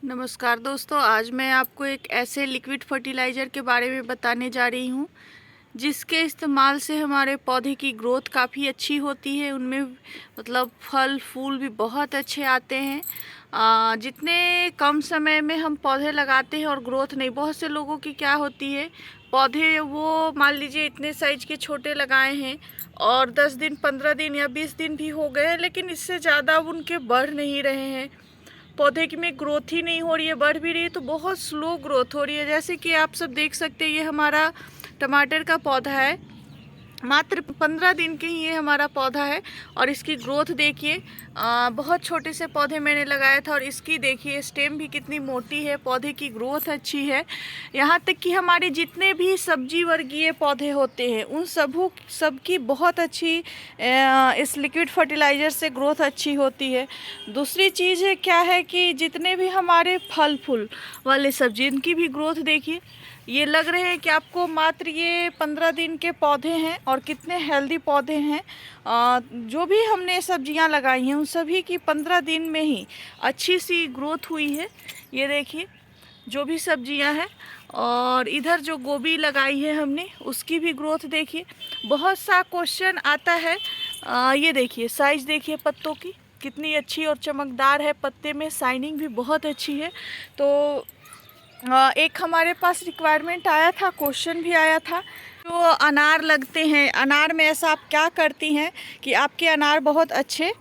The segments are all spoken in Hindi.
नमस्कार दोस्तों, आज मैं आपको एक ऐसे लिक्विड फर्टिलाइज़र के बारे में बताने जा रही हूँ जिसके इस्तेमाल से हमारे पौधे की ग्रोथ काफ़ी अच्छी होती है। उनमें मतलब फल फूल भी बहुत अच्छे आते हैं। जितने कम समय में हम पौधे लगाते हैं और ग्रोथ नहीं, बहुत से लोगों की क्या होती है, पौधे वो मान लीजिए इतने साइज के छोटे लगाए हैं और 10 दिन 15 दिन या 20 दिन भी हो गए हैं, लेकिन इससे ज़्यादा उनके बढ़ नहीं रहे हैं। पौधे की में ग्रोथ ही नहीं हो रही है, बढ़ भी रही है तो बहुत स्लो ग्रोथ हो रही है। जैसे कि आप सब देख सकते हैं, ये हमारा टमाटर का पौधा है। मात्र 15 दिन के ही ये हमारा पौधा है और इसकी ग्रोथ देखिए। बहुत छोटे से पौधे मैंने लगाया था और इसकी देखिए स्टेम भी कितनी मोटी है, पौधे की ग्रोथ अच्छी है। यहाँ तक कि हमारे जितने भी सब्जी वर्गीय पौधे होते हैं उन सबकी बहुत अच्छी इस लिक्विड फर्टिलाइज़र से ग्रोथ अच्छी होती है। दूसरी चीज़ है क्या है कि जितने भी हमारे फल फूल वाले सब्जी, इनकी भी ग्रोथ देखिए। ये लग रहे हैं कि आपको मात्र ये 15 दिन के पौधे हैं और कितने हेल्दी पौधे हैं। जो भी हमने सब्जियां लगाई हैं उन सभी की 15 दिन में ही अच्छी सी ग्रोथ हुई है। ये देखिए जो भी सब्जियां हैं, और इधर जो गोभी लगाई है हमने उसकी भी ग्रोथ देखिए। बहुत सा क्वेश्चन आता है। ये देखिए साइज देखिए पत्तों की कितनी अच्छी और चमकदार है, पत्ते में शाइनिंग भी बहुत अच्छी है। तो एक हमारे पास रिक्वायरमेंट आया था, क्वेश्चन भी आया था, जो अनार लगते हैं, अनार में ऐसा आप क्या करती हैं कि आपके अनार बहुत अच्छे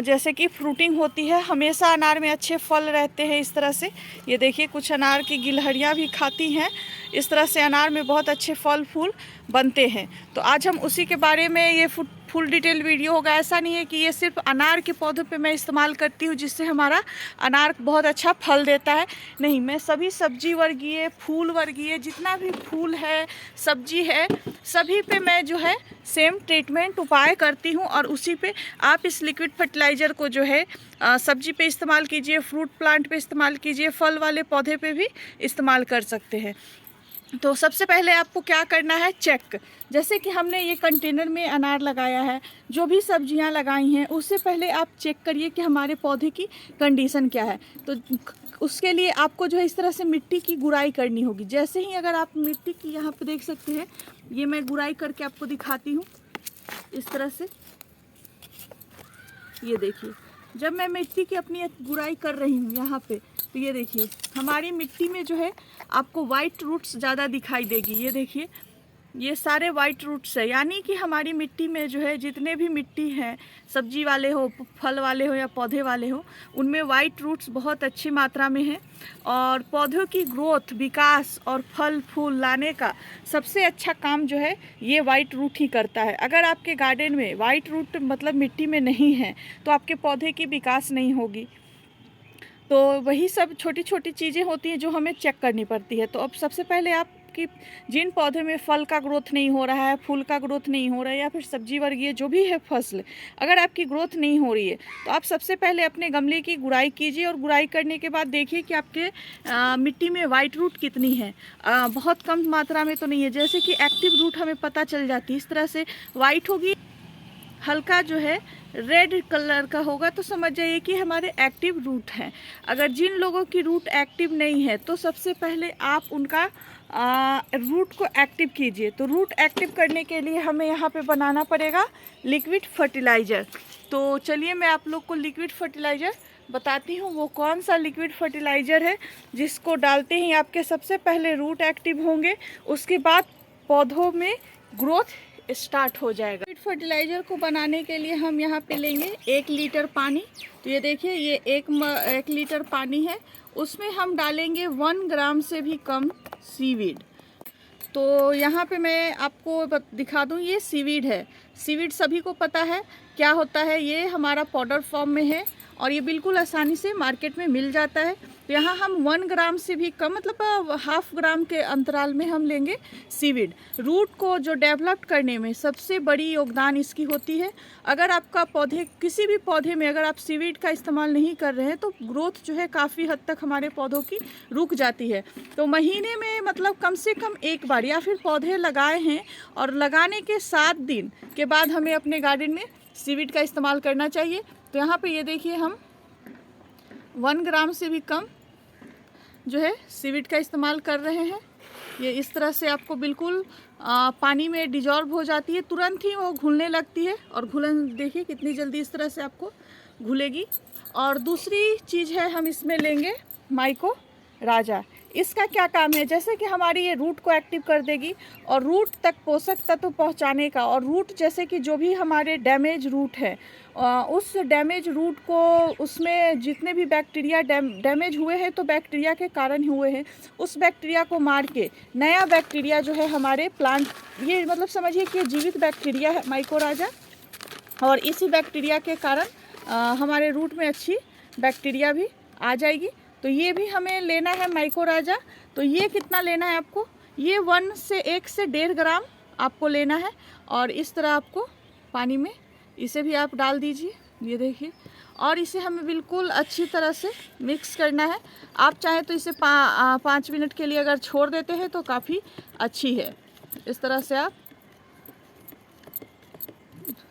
जैसे कि फ्रूटिंग होती है, हमेशा अनार में अच्छे फल रहते हैं। इस तरह से ये देखिए कुछ अनार की गिलहरियाँ भी खाती हैं। इस तरह से अनार में बहुत अच्छे फल फूल बनते हैं। तो आज हम उसी के बारे में ये फुल डिटेल वीडियो होगा। ऐसा नहीं है कि ये सिर्फ अनार के पौधों पे मैं इस्तेमाल करती हूँ जिससे हमारा अनार बहुत अच्छा फल देता है, नहीं। मैं सभी सब्जी वर्गीय, फूल वर्गीय, जितना भी फूल है, सब्जी है, सभी पे मैं जो है सेम ट्रीटमेंट उपाय करती हूँ। और उसी पे आप इस लिक्विड फर्टिलाइज़र को जो है सब्जी पे इस्तेमाल कीजिए, फ्रूट प्लांट पे इस्तेमाल कीजिए, फल वाले पौधे पे भी इस्तेमाल कर सकते हैं। तो सबसे पहले आपको क्या करना है, चेक। जैसे कि हमने ये कंटेनर में अनार लगाया है, जो भी सब्जियां लगाई हैं, उससे पहले आप चेक करिए कि हमारे पौधे की कंडीशन क्या है। तो उसके लिए आपको जो है इस तरह से मिट्टी की गुड़ाई करनी होगी। जैसे ही अगर आप मिट्टी की यहाँ पे देख सकते हैं, ये मैं गुड़ाई करके आपको दिखाती हूँ इस तरह से। ये देखिए जब मैं मिट्टी की अपनी गुड़ाई कर रही हूँ यहाँ पे, तो ये देखिए हमारी मिट्टी में जो है आपको वाइट रूट्स ज़्यादा दिखाई देगी। ये देखिए ये सारे वाइट रूट्स है, यानी कि हमारी मिट्टी में जो है जितने भी मिट्टी हैं, सब्जी वाले हो, फल वाले हो या पौधे वाले हो, उनमें वाइट रूट्स बहुत अच्छी मात्रा में हैं। और पौधों की ग्रोथ, विकास और फल फूल लाने का सबसे अच्छा काम जो है ये वाइट रूट ही करता है। अगर आपके गार्डन में वाइट रूट मतलब मिट्टी में नहीं है तो आपके पौधे की विकास नहीं होगी। तो वही सब छोटी छोटी चीज़ें होती हैं जो हमें चेक करनी पड़ती है। तो अब सबसे पहले आप कि जिन पौधे में फल का ग्रोथ नहीं हो रहा है, फूल का ग्रोथ नहीं हो रहा है, या फिर सब्जी वर्गीय जो भी है फसल, अगर आपकी ग्रोथ नहीं हो रही है तो आप सबसे पहले अपने गमले की गुड़ाई कीजिए। और गुड़ाई करने के बाद देखिए कि आपके मिट्टी में वाइट रूट कितनी है। बहुत कम मात्रा में तो नहीं है, जैसे कि एक्टिव रूट हमें पता चल जाती है। इस तरह से वाइट होगी, हल्का जो है रेड कलर का होगा तो समझ जाइए कि हमारे एक्टिव रूट हैं। अगर जिन लोगों की रूट एक्टिव नहीं है तो सबसे पहले आप उनका रूट को एक्टिव कीजिए। तो रूट एक्टिव करने के लिए हमें यहाँ पे बनाना पड़ेगा लिक्विड फर्टिलाइज़र। तो चलिए मैं आप लोग को लिक्विड फर्टिलाइज़र बताती हूँ वो कौन सा लिक्विड फर्टिलाइज़र है जिसको डालते ही आपके सबसे पहले रूट एक्टिव होंगे, उसके बाद पौधों में ग्रोथ स्टार्ट हो जाएगा। लिक्विड फर्टिलाइज़र को बनाने के लिए हम यहाँ पे लेंगे 1 लीटर पानी। तो ये देखिए ये एक लीटर पानी है, उसमें हम डालेंगे 1 ग्राम से भी कम सीवीड। तो यहाँ पे मैं आपको दिखा दूँ, ये सीवीड है। सीवीड सभी को पता है क्या होता है, ये हमारा पाउडर फॉर्म में है और ये बिल्कुल आसानी से मार्केट में मिल जाता है। तो यहाँ हम 1 ग्राम से भी कम मतलब ½ ग्राम के अंतराल में हम लेंगे सीवीड। रूट को जो डेवलप करने में सबसे बड़ी योगदान इसकी होती है। अगर आपका पौधे, किसी भी पौधे में अगर आप सीवीड का इस्तेमाल नहीं कर रहे हैं तो ग्रोथ जो है काफ़ी हद तक हमारे पौधों की रुक जाती है। तो महीने में मतलब कम से कम एक बार, या फिर पौधे लगाए हैं और लगाने के 7 दिन के बाद हमें अपने गार्डन में सीवीड का इस्तेमाल करना चाहिए। तो यहाँ पे ये देखिए हम 1 ग्राम से भी कम जो है सीवीड का इस्तेमाल कर रहे हैं। ये इस तरह से आपको बिल्कुल पानी में डिजॉल्व हो जाती है, तुरंत ही वो घुलने लगती है और घुलन देखिए कितनी जल्दी इस तरह से आपको घुलेगी। और दूसरी चीज़ है, हम इसमें लेंगे माइको राजा। इसका क्या काम है, जैसे कि हमारी ये रूट को एक्टिव कर देगी और रूट तक पोषक तत्व पहुंचाने का, और रूट जैसे कि जो भी हमारे डैमेज रूट है उस डैमेज रूट को, उसमें जितने भी बैक्टीरिया डैमेज हुए हैं तो बैक्टीरिया के कारण ही हुए हैं, उस बैक्टीरिया को मार के नया बैक्टीरिया जो है हमारे प्लांट, ये मतलब समझिए कि जीवित बैक्टीरिया है माइकोराजा, और इसी बैक्टीरिया के कारण हमारे रूट में अच्छी बैक्टीरिया भी आ जाएगी। तो ये भी हमें लेना है माइकोराजा। तो ये कितना लेना है आपको, ये 1 से 1.5 ग्राम आपको लेना है। और इस तरह आपको पानी में इसे भी आप डाल दीजिए, ये देखिए, और इसे हमें बिल्कुल अच्छी तरह से मिक्स करना है। आप चाहें तो इसे 5 मिनट के लिए अगर छोड़ देते हैं तो काफ़ी अच्छी है। इस तरह से आप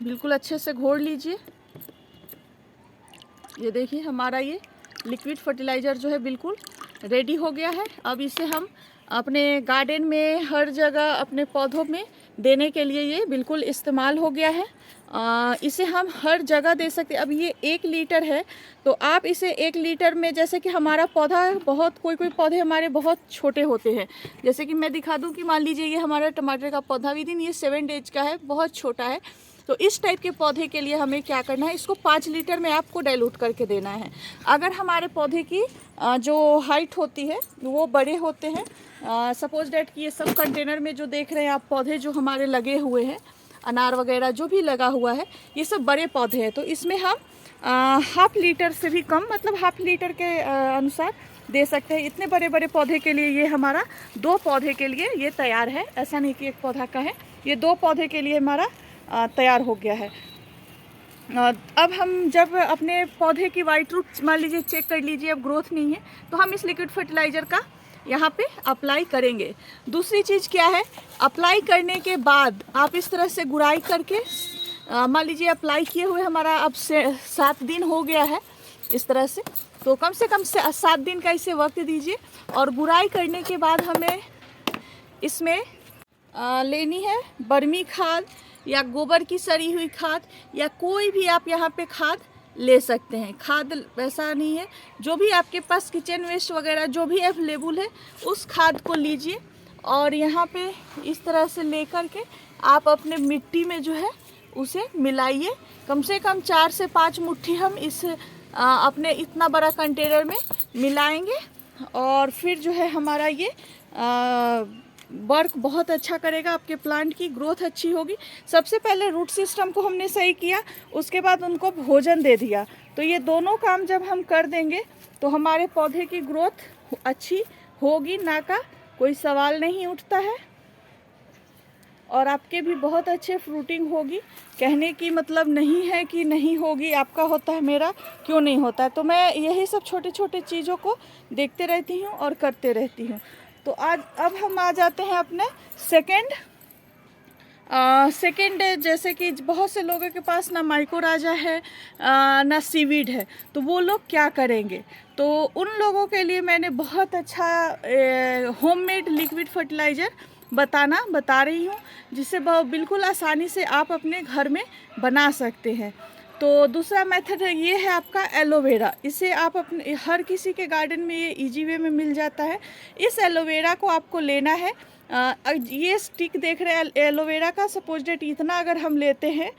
बिल्कुल अच्छे से घोल लीजिए। ये देखिए हमारा ये लिक्विड फर्टिलाइज़र जो है बिल्कुल रेडी हो गया है। अब इसे हम अपने गार्डन में हर जगह अपने पौधों में देने के लिए ये बिल्कुल इस्तेमाल हो गया है। इसे हम हर जगह दे सकते हैं। अब ये 1 लीटर है, तो आप इसे 1 लीटर में, जैसे कि हमारा पौधा बहुत, कोई पौधे हमारे बहुत छोटे होते हैं, जैसे कि मैं दिखा दूं कि मान लीजिए ये हमारा टमाटर का पौधा विदिन ये 7 डेज का है, बहुत छोटा है। तो इस टाइप के पौधे के लिए हमें क्या करना है, इसको 5 लीटर में आपको डाइल्यूट करके देना है। अगर हमारे पौधे की जो हाइट होती है वो बड़े होते हैं, सपोज डैट कि ये सब कंटेनर में जो देख रहे हैं आप पौधे जो हमारे लगे हुए हैं, अनार वगैरह जो भी लगा हुआ है, ये सब बड़े पौधे हैं, तो इसमें हम 1/2 लीटर से भी कम, मतलब 1/2 लीटर के अनुसार दे सकते हैं। इतने बड़े बड़े पौधे के लिए ये हमारा 2 पौधे के लिए ये तैयार है, ऐसा नहीं कि 1 पौधा का है, ये 2 पौधे के लिए हमारा तैयार हो गया है। अब हम जब अपने पौधे की वाइट रूट मान लीजिए चेक कर लीजिए, अब ग्रोथ नहीं है, तो हम इस लिक्विड फर्टिलाइज़र का यहाँ पे अप्लाई करेंगे। दूसरी चीज़ क्या है, अप्लाई करने के बाद आप इस तरह से गुड़ाई करके, मान लीजिए अप्लाई किए हुए हमारा अब से 7 दिन हो गया है इस तरह से, तो कम से कम 7 दिन का इसे वक्त दीजिए। और गुड़ाई करने के बाद हमें इसमें लेनी है बर्मी खाद या गोबर की सड़ी हुई खाद, या कोई भी आप यहाँ पे खाद ले सकते हैं। खाद वैसा नहीं है, जो भी आपके पास किचन वेस्ट वगैरह जो भी अवेलेबल है उस खाद को लीजिए, और यहाँ पे इस तरह से लेकर के आप अपने मिट्टी में जो है उसे मिलाइए। कम से कम 4 से 5 मुट्ठी हम इस अपने इतना बड़ा कंटेनर में मिलाएंगे, और फिर जो है हमारा ये वर्क बहुत अच्छा करेगा, आपके प्लांट की ग्रोथ अच्छी होगी। सबसे पहले रूट सिस्टम को हमने सही किया, उसके बाद उनको भोजन दे दिया, तो ये दोनों काम जब हम कर देंगे तो हमारे पौधे की ग्रोथ अच्छी होगी, ना का कोई सवाल नहीं उठता है, और आपके भी बहुत अच्छे फ्रूटिंग होगी। कहने की मतलब नहीं है कि नहीं होगी, आपका होता है, मेरा क्यों नहीं होता है। तो मैं यही सब छोटे छोटे चीज़ों को देखते रहती हूँ और करते रहती हूँ। तो आज अब हम आ जाते हैं अपने सेकेंड जैसे कि बहुत से लोगों के पास ना माइकोराजा है ना सीवीड है, तो वो लोग क्या करेंगे। तो उन लोगों के लिए मैंने बहुत अच्छा होममेड लिक्विड फर्टिलाइज़र बता रही हूँ, जिसे बिल्कुल आसानी से आप अपने घर में बना सकते हैं। तो दूसरा मेथड ये है आपका एलोवेरा। इसे आप अपने हर किसी के गार्डन में ये इजी वे में मिल जाता है। इस एलोवेरा को आपको लेना है, ये स्टिक देख रहे हैं एलोवेरा का, सपोज डेट इतना अगर हम लेते हैं,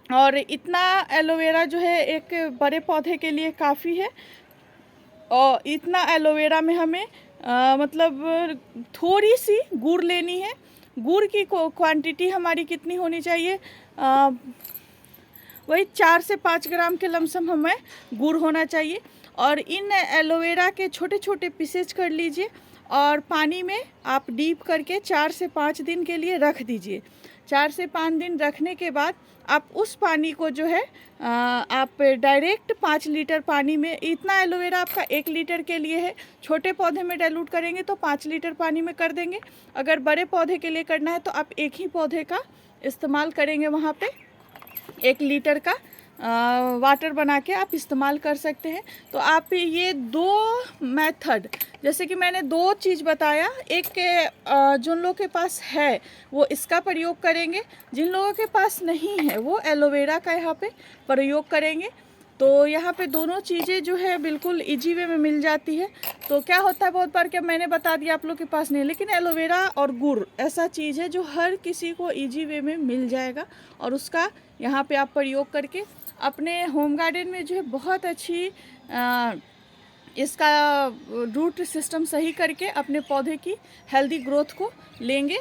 और इतना एलोवेरा जो है एक बड़े पौधे के लिए काफ़ी है। और इतना एलोवेरा में हमें मतलब थोड़ी सी गुड़ लेनी है। गुड़ की क्वांटिटी हमारी कितनी होनी चाहिए, वही 4 से 5 ग्राम के लमसम हमें गुड़ होना चाहिए। और इन एलोवेरा के छोटे छोटे पीसेज कर लीजिए और पानी में आप डीप करके 4 से 5 दिन के लिए रख दीजिए। 4 से 5 दिन रखने के बाद आप उस पानी को जो है आप डायरेक्ट 5 लीटर पानी में, इतना एलोवेरा आपका 1 लीटर के लिए है, छोटे पौधे में डाइल्यूट करेंगे तो 5 लीटर पानी में कर देंगे। अगर बड़े पौधे के लिए करना है तो आप एक ही पौधे का इस्तेमाल करेंगे, वहाँ पे 1 लीटर का वाटर बना के आप इस्तेमाल कर सकते हैं। तो आप ये दो मेथड, जैसे कि मैंने दो चीज़ बताया, एक जिन लोगों के पास है वो इसका प्रयोग करेंगे, जिन लोगों के पास नहीं है वो एलोवेरा का यहाँ पे प्रयोग करेंगे। तो यहाँ पे दोनों चीज़ें जो है बिल्कुल इजी वे में मिल जाती है। तो क्या होता है, बहुत बार क्या मैंने बता दिया आप लोग के पास नहीं, लेकिन एलोवेरा और गुड़ ऐसा चीज़ है जो हर किसी को इजी वे में मिल जाएगा, और उसका यहाँ पे आप प्रयोग करके अपने होम गार्डन में जो है बहुत अच्छी इसका रूट सिस्टम सही करके अपने पौधे की हेल्दी ग्रोथ को लेंगे।